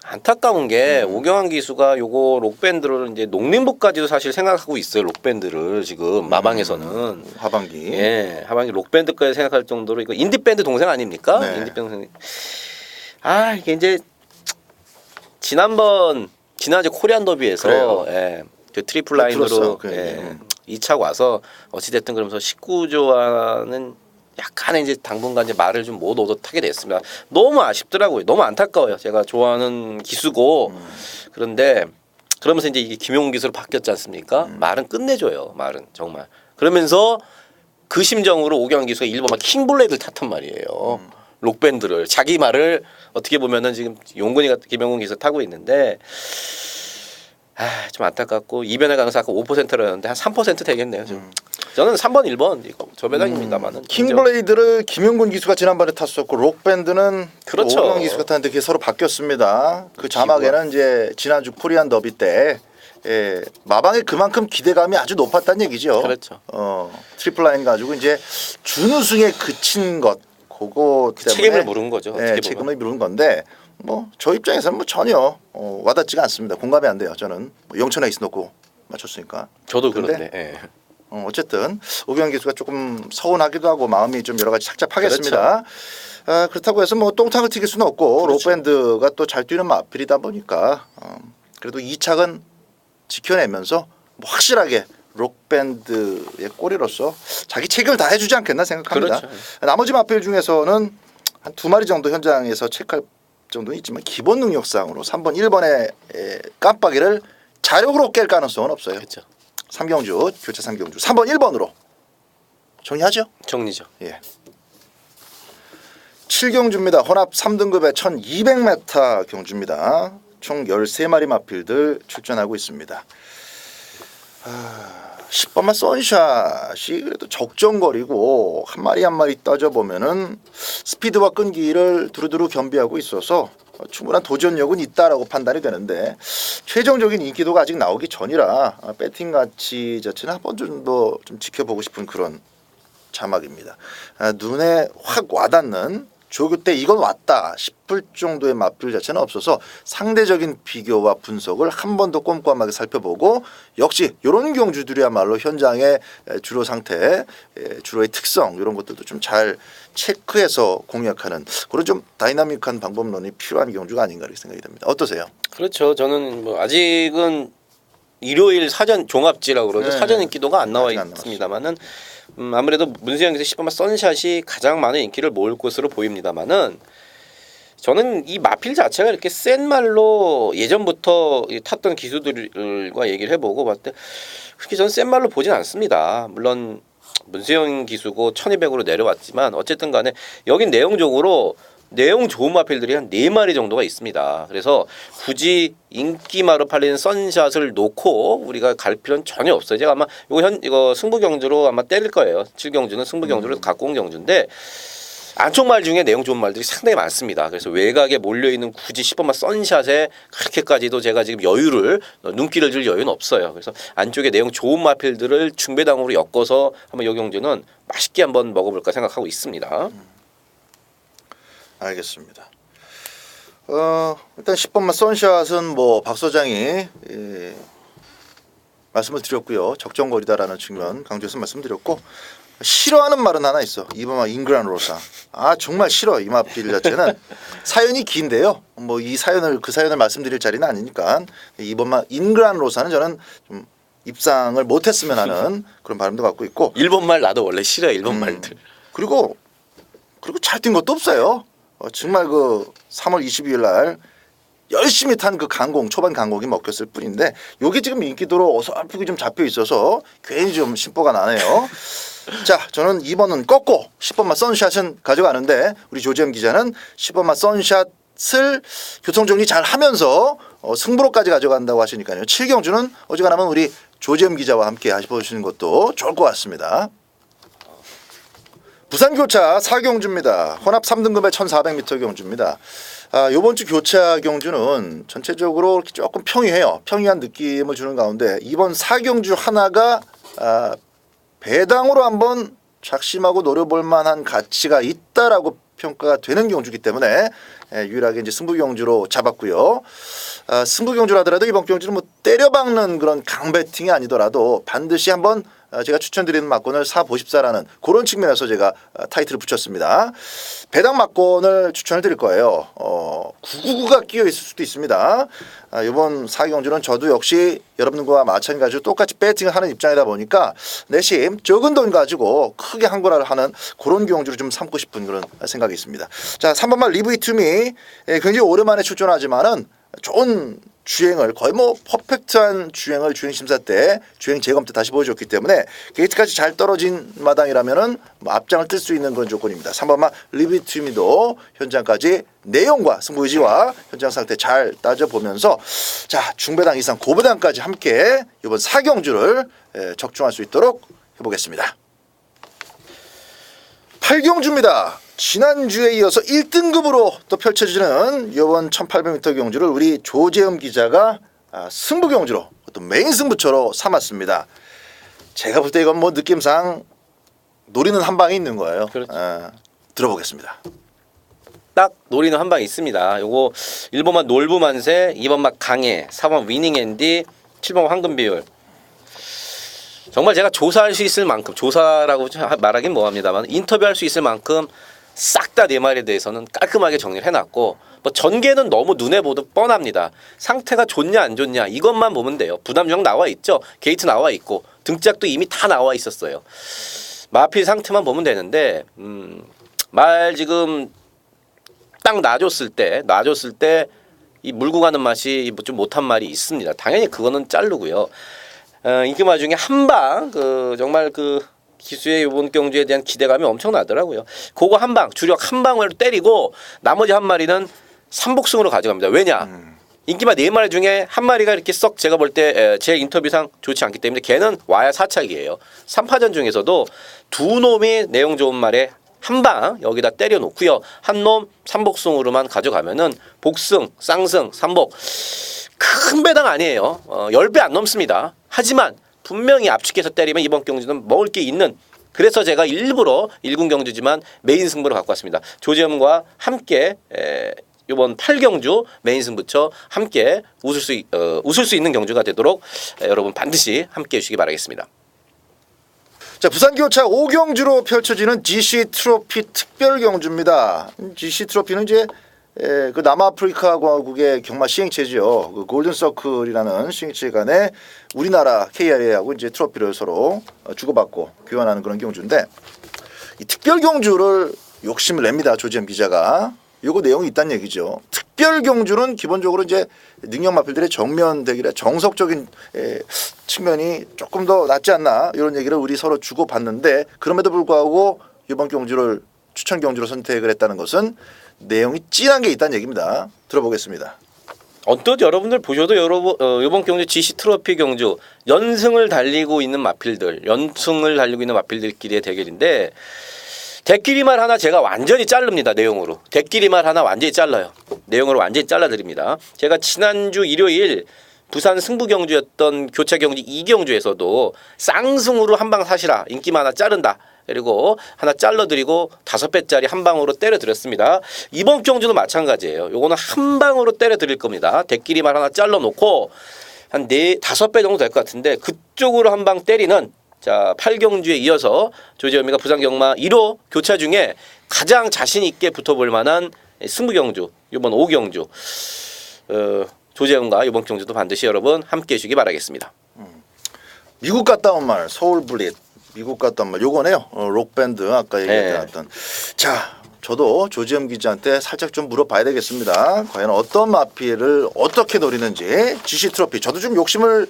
Speaker 2: 안타까운 게 오경환 기수가 요거 록밴드를 이제 농림부까지도 사실 생각하고 있어요. 록밴드를 지금 마방에서는
Speaker 1: 하반기.
Speaker 2: 하반기 록밴드까지 생각할 정도로 이거 인디밴드 동생 아닙니까?
Speaker 1: 네.
Speaker 2: 인디밴드 동생. 이게 이제 지난주 코리안 더비에서 그 트리플 라인으로 2차 와서 어찌됐든 그러면서 19조와는 약간의 이제 당분간 이제 말을 좀 못 얻어타게 됐습니다. 너무 아쉽더라고요. 너무 안타까워요. 제가 좋아하는 기수고 그런데 그러면서 이제 이게 김용훈 기수로 바뀌었지 않습니까? 말은 끝내줘요. 말은 정말. 그러면서 그 심정으로 오경환 기수가 일본 막 킹블레이드를 탔단 말이에요. 록밴드를 자기 말을 어떻게 보면은 지금 용근이가 김용훈 기수 타고 있는데. 좀 안타깝고 이변의 가능성 아까 5%였는데 한 3% 되겠네요. 지금. 저는 3번 1번 이거 저배당입니다만은
Speaker 1: 킹블레이드를 김용근 기수가 지난번에 탔었고 록밴드는
Speaker 2: 그렇죠.
Speaker 1: 오경환 기수가 탔는데 그게 서로 바뀌었습니다. 그 자막에는 이제 지난주 코리안 더비 때 마방에 그만큼 기대감이 아주 높았다는 얘기죠.
Speaker 2: 그렇죠.
Speaker 1: 트리플 라인 가지고 이제 준우승에 그친 것 그거 때문에
Speaker 2: 책임을 물은 거죠. 어떻게 보면.
Speaker 1: 책임을 물은 건데 뭐 저 입장에서는 뭐 전혀 와닿지가 않습니다. 공감이 안 돼요. 저는 영천 에이스 놓고 맞췄으니까.
Speaker 2: 저도
Speaker 1: 그런데
Speaker 2: 그런데.
Speaker 1: 어쨌든 오경환 기수가 조금 서운하기도 하고 마음이 좀 여러 가지 착잡하겠습니다. 그렇죠. 그렇다고 해서 뭐 똥탕을 튀길 수는 없고
Speaker 2: 그렇죠.
Speaker 1: 록밴드가 또 잘 뛰는 마필이다 보니까 그래도 2착은 지켜내면서 뭐 확실하게 록밴드의 꼬리로서 자기 책임을 다 해주지 않겠나 생각합니다.
Speaker 2: 그렇죠.
Speaker 1: 나머지 마필 중에서는 한 2마리 정도 현장에서 체크할 정도는 있지만 기본 능력상으로 3번 1번의 깜빡이를 자력으로 깰 가능성은 없어요.
Speaker 2: 그렇죠.
Speaker 1: 3경주 교체 3경주 3번 1번으로 정리하죠.
Speaker 2: 정리죠.
Speaker 1: 7경주입니다. 혼합 3등급의 1200m 경주입니다. 총 13마리 마필들 출전하고 있습니다. 10번만 선샷이 그래도 적정거리고 한 마리 한 마리 따져보면은 스피드와 끈기를 두루두루 겸비하고 있어서 충분한 도전력은 있다라고 판단이 되는데 최종적인 인기도가 아직 나오기 전이라 배팅 가치 자체는 한 번 정도 좀 지켜보고 싶은 그런 자막입니다. 눈에 확 와닿는 조교 때 이건 왔다 싶을 정도의 마필 자체는 없어서 상대적인 비교와 분석을 한 번 더 꼼꼼하게 살펴보고 역시 이런 경주들이야말로 현장의 주로 상태, 주로의 특성 이런 것들도 좀 잘 체크해서 공략하는 그런 좀 다이나믹한 방법론이 필요한 경주가 아닌가 이렇게 생각이 됩니다. 어떠세요?
Speaker 2: 그렇죠. 저는 뭐 아직은 일요일 사전 종합지라고 그러죠.
Speaker 1: 네.
Speaker 2: 사전 인기도가 안 나와
Speaker 1: 아직 안
Speaker 2: 있습니다만은 아무래도 문세영 기수 10번마 선샷이 가장 많은 인기를 모을 것으로 보입니다만은 저는 이 마필 자체가 이렇게 센 말로 예전부터 탔던 기수들과 얘기를 해보고 봤을 때 그렇게 저는 센 말로 보진 않습니다. 물론 문세영 기수고 1200으로 내려왔지만 어쨌든 간에 여긴 내용적으로 내용 좋은 마필들이 한 4마리 정도가 있습니다. 그래서 굳이 인기마로 팔리는 선샷을 놓고 우리가 갈 필요는 전혀 없어요. 제가 아마 이거 승부 경주로 아마 때릴 거예요. 7경주는 승부 경주로 갖고 온 경주인데 안쪽 말 중에 내용 좋은 말들이 상당히 많습니다. 그래서 외곽에 몰려있는 굳이 10번마 선샷에 그렇게까지도 제가 지금 여유를 눈길을 줄 여유는 없어요. 그래서 안쪽에 내용 좋은 마필들을 중배당으로 엮어서 한번 이 경주는 맛있게 한번 먹어볼까 생각하고 있습니다.
Speaker 1: 알겠습니다. 일단 10번마 선샷은 뭐 박 소장이 말씀을 드렸고요. 적정거리다라는 측면 강조해서 말씀드렸고 싫어하는 말은 하나 있어. 2번마 잉그란 로사. 정말 싫어 이 마필 자체는. 사연이 긴데요. 뭐 이 사연을 그 사연을 말씀드릴 자리는 아니니까 2번마 잉그란 로사는 저는 좀 입상을 못했으면 하는 그런 바람도 갖고 있고.
Speaker 2: 일본 말 나도 원래 싫어요. 일본 말들.
Speaker 1: 그리고 잘 뛴 것도 없어요. 정말 그 3월 22일 날 열심히 탄 그 강공 초반 강공이 먹혔을 뿐인데 요게 지금 인기도로 어설프게 좀 잡혀 있어서 괜히 좀 심보가 나네요. 자, 저는 2번은 꺾고 10번마 선샷은 가져가는데 우리 조지현 기자는 10번마 선샷을 교통정리 잘 하면서 승부로까지 가져간다고 하시니까요. 7경주는 어지간하면 우리 조지현 기자와 함께 해보시는 것도 좋을 것 같습니다. 부산교차 4경주입니다. 혼합 3등급의 1400m 경주입니다. 이번 주 교차 경주는 전체적으로 조금 평이해요. 평이한 느낌을 주는 가운데 이번 4경주 하나가 배당으로 한번 작심하고 노려볼 만한 가치가 있다라고 평가가 되는 경주이기 때문에 유일하게 이제 승부 경주로 잡았고요. 승부 경주라 하더라도 이번 경주는 뭐 때려박는 그런 강배팅이 아니더라도 반드시 한번 제가 추천드리는 막권을 사보십사라는 그런 측면에서 제가 타이틀을 붙였습니다. 배당 막권을 추천을 드릴 거예요. 999가 끼어 있을 수도 있습니다. 이번 4경주는 저도 역시 여러분과 마찬가지로 똑같이 배팅을 하는 입장이다 보니까 내심 적은 돈 가지고 크게 한골화를 하는 그런 경주를 좀 삼고 싶은 그런 생각이 있습니다. 자, 3번만 리브이 투미 굉장히 오랜만에 출전하지만은 좋은 주행을 거의 뭐 퍼펙트한 주행을 주행 심사 때 주행 재검 때 다시 보여줬기 때문에 게이트까지 잘 떨어진 마당이라면은 뭐 앞장을 뜰 수 있는 그런 조건입니다. 3번만 리비투미도 현장까지 내용과 승부 의지와 현장 상태 잘 따져보면서 자 중배당 이상 고배당까지 함께 이번 4경주를 적중할 수 있도록 해보겠습니다. 8경주입니다. 지난주에 이어서 1등급으로 또 펼쳐지는 이번 1800m 경주를 우리 조재흠 기자가 승부 경주로 또 메인 승부처로 삼았습니다. 제가 볼 때 이건 뭐 느낌상 노리는 한 방이 있는 거예요.
Speaker 2: 그렇죠.
Speaker 1: 들어보겠습니다.
Speaker 2: 딱 노리는 한 방 있습니다. 요거 1번만 놀부만세, 2번만 강해, 4번 위닝앤디, 7번 황금 비율. 정말 제가 조사할 수 있을 만큼 조사라고 말하긴 뭐합니다만 인터뷰할 수 있을 만큼 싹 다 4마리에 대해서는 깔끔하게 정리를 해놨고 뭐 전개는 너무 눈에 보도 뻔합니다. 상태가 좋냐 안 좋냐 이것만 보면 돼요. 부담정 나와 있죠. 게이트 나와 있고 등짝도 이미 다 나와 있었어요. 마필 상태만 보면 되는데 말 지금 딱 놔줬을 때 이 물고 가는 맛이 좀 못한 말이 있습니다. 당연히 그거는 자르고요. 인기마 중에 한방 정말 기수의 이번 경주에 대한 기대감이 엄청나더라고요. 그거 한 방, 주력 한 방을 때리고 나머지 한 마리는 삼복승으로 가져갑니다. 왜냐? 인기마 4마리 중에 한 마리가 이렇게 썩 제가 볼 때 제 인터뷰상 좋지 않기 때문에 걔는 와야 사착이에요. 3파전 중에서도 두 놈이 내용 좋은 말에 한 방 여기다 때려 놓고요. 한 놈 삼복승으로만 가져가면은 복승, 쌍승, 삼복 큰 배당 아니에요. 10배 안 넘습니다. 하지만 분명히 압축해서 때리면 이번 경주는 먹을 게 있는 그래서 제가 일부러 1군 경주지만 메인 승부로 갖고 왔습니다. 조재흠과 함께 이번 8경주 메인 승부처 함께 웃을 수 있는 경주가 되도록 여러분 반드시 함께 해주시기 바라겠습니다.
Speaker 1: 자, 부산교차 5경주로 펼쳐지는 GC 트로피 특별 경주입니다. GC 트로피는 이제 그 남아프리카 공화국의 경마 시행체지요. 그 골든 서클이라는 시행체 간에 우리나라 KRA하고 이제 트로피를 서로 주고받고 교환하는 그런 경주인데 이 특별 경주를 욕심을 냅니다. 조지현 기자가. 요거 내용이 있다는 얘기죠. 특별 경주는 기본적으로 이제 능력 마필들의 정면 대결의 정석적인 측면이 조금 더 낫지 않나 이런 얘기를 우리 서로 주고받는데 그럼에도 불구하고 이번 경주를 추천 경주로 선택을 했다는 것은 내용이 찐한 게 있다는 얘기입니다. 들어보겠습니다.
Speaker 2: 언뜻 여러분들 보셔도 이번 경주 GC 트로피 경주 연승을 달리고 있는 마필들끼리의 대결인데 대끼리말 하나 제가 완전히 자릅니다. 내용으로. 대끼리말 하나 완전히 잘라요. 내용으로 완전히 잘라드립니다. 제가 지난주 일요일 부산 승부 경주였던 교차 경주 2경주에서도 쌍승으로 한 방 사시라 인기만 하나 자른다. 그리고 하나 잘라드리고 5배짜리 한 방으로 때려드렸습니다. 이번 경주는 마찬가지예요. 요거는 한 방으로 때려드릴 겁니다. 대끼리말 하나 잘라놓고 한 5배 정도 될 것 같은데 그쪽으로 한 방 때리는 자 8경주에 이어서 조지현미가 부산경마 1호 교차 중에 가장 자신 있게 붙어볼 만한 승부 경주 이번 5경주 조재현과 이번 경주도 반드시 여러분 함께해 주시기 바라겠습니다.
Speaker 1: 미국 갔다 온 말 서울 블릿 미국 갔다 온 말 요거네요. 록밴드 아까 얘기했던. 자 저도 조지현 기자한테 살짝 좀 물어봐야 되겠습니다. 과연 어떤 마필을 어떻게 노리는지 GC 트로피 저도 좀 욕심을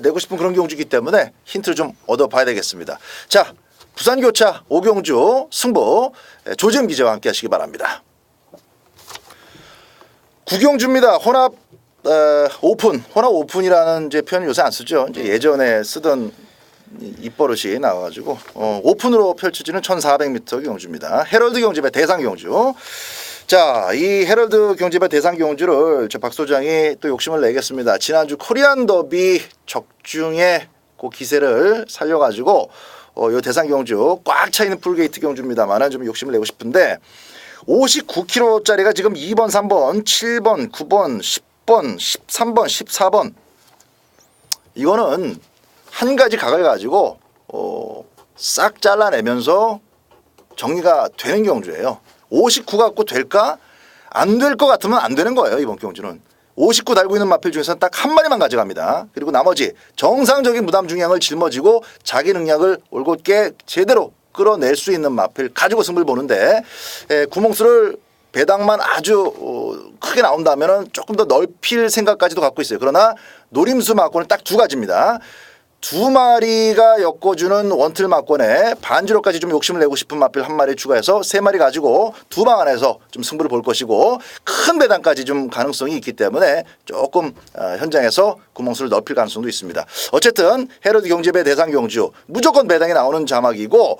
Speaker 1: 내고 싶은 그런 경주이기 때문에 힌트를 좀 얻어봐야 되겠습니다. 자 부산교차 5경주 승부 조지현 기자와 함께 하시기 바랍니다. 9경주입니다. 혼합 오픈 혼합 오픈이라는 이제 표현을 요새 안 쓰죠. 이제 예전에 쓰던 입버릇이 나와가지고 오픈으로 펼쳐지는 1400m 경주입니다. 헤럴드 경주배 대상 경주. 자, 이 헤럴드 경주배 대상 경주를 박 소장이 또 욕심을 내겠습니다. 지난주 코리안 더비 적중에 그 기세를 살려가지고 이 대상 경주 꽉 차 있는 풀게이트 경주입니다만은 좀 욕심을 내고 싶은데 59kg짜리가 지금 2번, 3번, 7번, 9번, 10번, 13번, 14번 이거는 한 가지 각을 가지고 싹 잘라내면서 정리가 되는 경주예요. 59 갖고 될까? 안 될 것 같으면 안 되는 거예요. 이번 경주는. 59 달고 있는 마필 중에서는 딱 한 마리만 가져갑니다. 그리고 나머지 정상적인 무담 중량을 짊어지고 자기 능력을 올곧게 제대로 끌어낼 수 있는 마필 가지고 승부를 보는데 구멍수를 배당만 아주 크게 나온다면 조금 더 넓힐 생각까지도 갖고 있어요. 그러나 노림수 막고는 딱 2가지입니다. 2마리가 엮어주는 원틀 막권에 반지로까지 좀 욕심을 내고 싶은 마필 1마리 추가해서 3마리 가지고 2방 안에서 좀 승부를 볼 것이고 큰 배당까지 좀 가능성이 있기 때문에 조금 현장에서 구멍수를 넓힐 가능성도 있습니다. 어쨌든 헤럴드 경주배 대상 경주 무조건 배당이 나오는 자막이고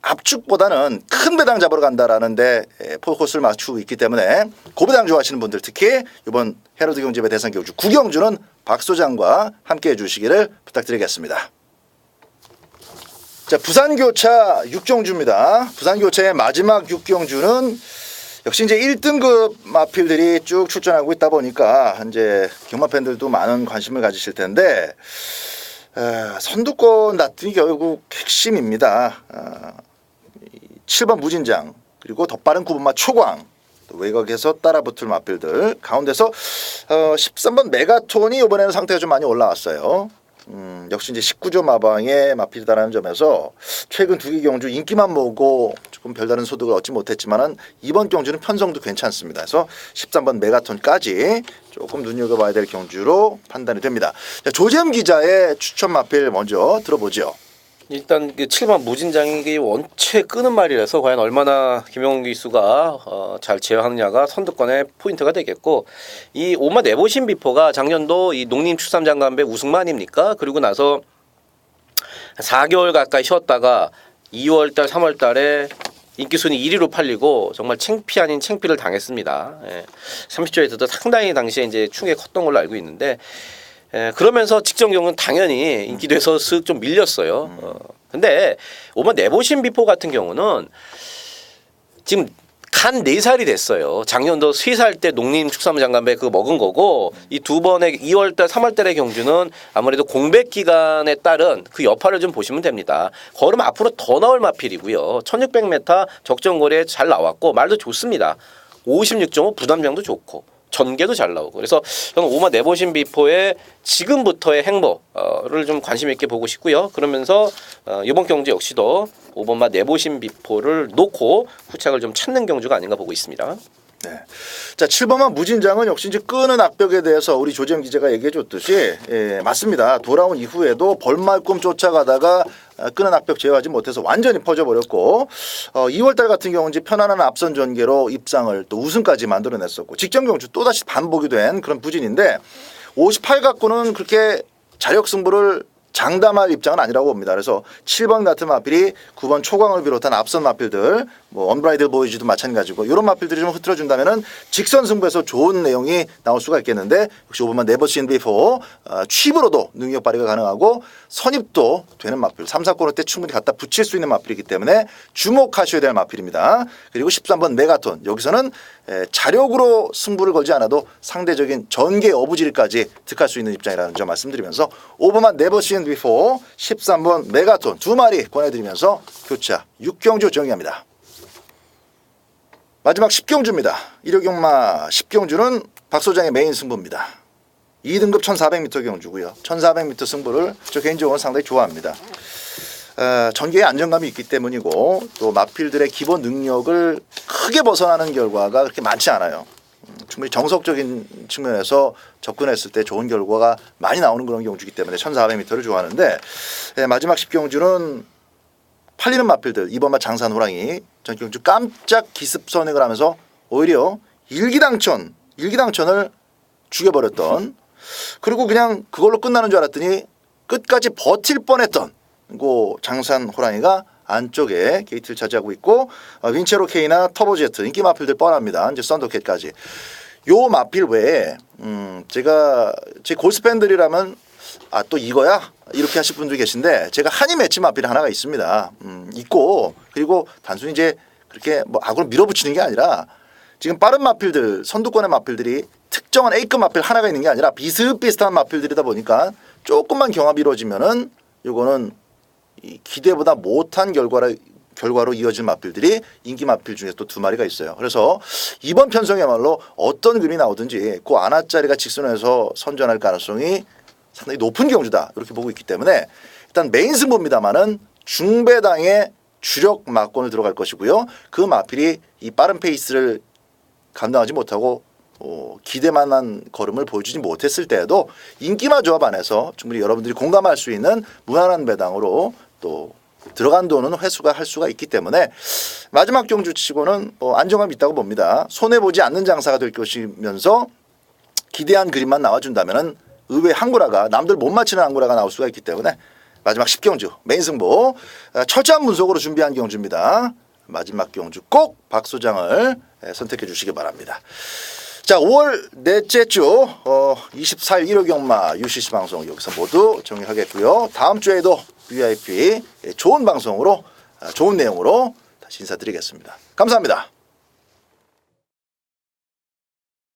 Speaker 1: 압축보다는 큰 배당 잡으러 간다라는데 포커스를 맞추고 있기 때문에 고배당 좋아하시는 분들 특히 이번 헤럴드 경주배 대상 경주 9경주는 박 소장과 함께 해주시기를 부탁드리겠습니다. 자, 부산교차 6경주입니다. 부산교차의 마지막 6경주는 역시 이제 1등급 마필들이 쭉 출전하고 있다 보니까 이제 경마 팬들도 많은 관심을 가지실 텐데 선두권 다툼이 결국 핵심입니다. 7번 무진장 그리고 더 빠른 9번마 초광 외곽에서 따라붙을 마필들 가운데서 13번 메가톤이 이번에는 상태가 좀 많이 올라왔어요. 역시 이제 19조 마방의 마필이다라는 점에서 최근 2개 경주 인기만 모으고 조금 별다른 소득을 얻지 못했지만은 이번 경주는 편성도 괜찮습니다. 그래서 13번 메가톤까지 조금 눈여겨봐야 될 경주로 판단이 됩니다. 자, 조재현 기자의 추천 마필 먼저 들어보죠.
Speaker 2: 일단 그 7번 무진장이 원체 끄는 말이라서 과연 얼마나 김용기 수가 잘 제어하느냐가 선두권의 포인트가 되겠고 이 오마 내보신 비포가 작년도 이 농림축산장관배 우승만 아닙니까? 그리고 나서 4개월 가까이 쉬었다가 2월달 3월달에 인기순위 1위로 팔리고 정말 창피 아닌 창피를 당했습니다. 30조에서도 상당히 당시에 이제 충격이 컸던 걸로 알고 있는데 그러면서 직전 경우는 당연히 인기돼서 쓱 좀 밀렸어요. 근데 오만 내보신 비포 같은 경우는 지금 간 4살이 됐어요. 작년도 3살 때 농림축산장관배 그거 먹은 거고 이 2번의 2월달 3월달의 경주는 아무래도 공백 기간에 따른 그 여파를 좀 보시면 됩니다. 걸음 앞으로 더 나올 마필이고요. 1600m 적정거리에 잘 나왔고 말도 좋습니다. 56.5 부담장도 좋고 전개도 잘 나오고 그래서 저는 오마 네버신 비포의 지금부터의 행보를 좀 관심 있게 보고 싶고요. 그러면서 이번 경주 역시도 5번마 네버신 비포를 놓고 후착을 좀 찾는 경주가 아닌가 보고 있습니다.
Speaker 1: 네. 자, 7번만 무진장은 역시 이제 끄는 악벽에 대해서 우리 조재영 기자가 얘기해 줬듯이 맞습니다. 돌아온 이후에도 벌말꿈 쫓아가다가 끄는 악벽 제어하지 못해서 완전히 퍼져버렸고 2월달 같은 경우는 이제 편안한 앞선 전개로 입상을 또 우승까지 만들어냈었고 직전 경주 또다시 반복이 된 그런 부진인데 58 갖고는 그렇게 자력 승부를 장담할 입장은 아니라고 봅니다. 그래서 7번 같은 마필이 9번 초광을 비롯한 앞선 마필들, 뭐 언브라이드 보이즈도 마찬가지고 이런 마필들이 좀 흐트러준다면은 직선 승부에서 좋은 내용이 나올 수가 있겠는데 역시 5번만 네버 신 비포 칩으로도 능력 발휘가 가능하고 선입도 되는 마필 3, 4코너 때 충분히 갖다 붙일 수 있는 마필이기 때문에 주목하셔야 될 마필입니다. 그리고 13번 메가톤 여기서는 자력으로 승부를 걸지 않아도 상대적인 전개 어부질까지 득할 수 있는 입장이라는 점 말씀드리면서 5번만 네버 신 비포 13번 메가톤 두 마리 권해드리면서 교차 6경주 정리합니다. 마지막 10경주입니다. 1호경마 10경주는 박 소장의 메인 승부입니다. 2등급 1400m 경주고요. 1400m 승부를 저 개인적으로 상당히 좋아합니다. 전개에 안정감이 있기 때문이고 또 마필들의 기본 능력을 크게 벗어나는 결과가 그렇게 많지 않아요. 충분히 정석적인 측면에서 접근했을 때 좋은 결과가 많이 나오는 그런 경주이기 때문에 1400m를 좋아하는데 마지막 10경주는 팔리는 마필들 이번마 장산 호랑이 전 경주 깜짝 기습 선행을 하면서 오히려 일기당천을 죽여버렸던 그리고 그냥 그걸로 끝나는 줄 알았더니 끝까지 버틸 뻔했던 그 장산 호랑이가 안쪽에 게이트를 차지하고 있고 윈체로 K나 터보제트 인기 마필들 뻔합니다. 이제 썬더캣까지 요 마필 외에 제가 제 골스 팬들이라면 또 이거야 이렇게 하실 분들이 계신데 제가 한이 맺힌 마필 하나가 있습니다. 있고 그리고 단순히 이제 그렇게 뭐 악으로 밀어붙이는 게 아니라 지금 빠른 마필들 선두권의 마필들이 특정한 A급 마필 하나가 있는 게 아니라 비슷비슷한 마필들이다 보니까 조금만 경합이 이루어지면은 요거는 기대보다 못한 결과로 이어진 마필들이 인기 마필 중에 또 두 마리가 있어요. 그래서 이번 편성이야말로 어떤 그림이 나오든지 그 안아짜리가 직선에서 선전할 가능성이 상당히 높은 경주다 이렇게 보고 있기 때문에 일단 메인 승부입니다만은 중배당의 주력 막권을 들어갈 것이고요. 그 마필이 이 빠른 페이스를 감당하지 못하고 기대만한 걸음을 보여주지 못했을 때에도 인기마 조합 안에서 충분히 여러분들이 공감할 수 있는 무난한 배당으로 또 들어간 돈은 회수가 할 수가 있기 때문에 마지막 경주 치고는 안정감이 있다고 봅니다. 손해보지 않는 장사가 될 것이면서 기대한 그림만 나와준다면 의외 항구라가 남들 못 맞히는 항구라가 나올 수가 있기 때문에 마지막 10경주 메인 승부 철저한 분석으로 준비한 경주입니다. 마지막 경주 꼭 박 소장을 선택해 주시기 바랍니다. 자, 5월 넷째 주 24일 1호 경마 UCC 방송 여기서 모두 정리하겠고요. 다음 주에도 VIP 좋은 방송으로 좋은 내용으로 다시 인사드리겠습니다. 감사합니다.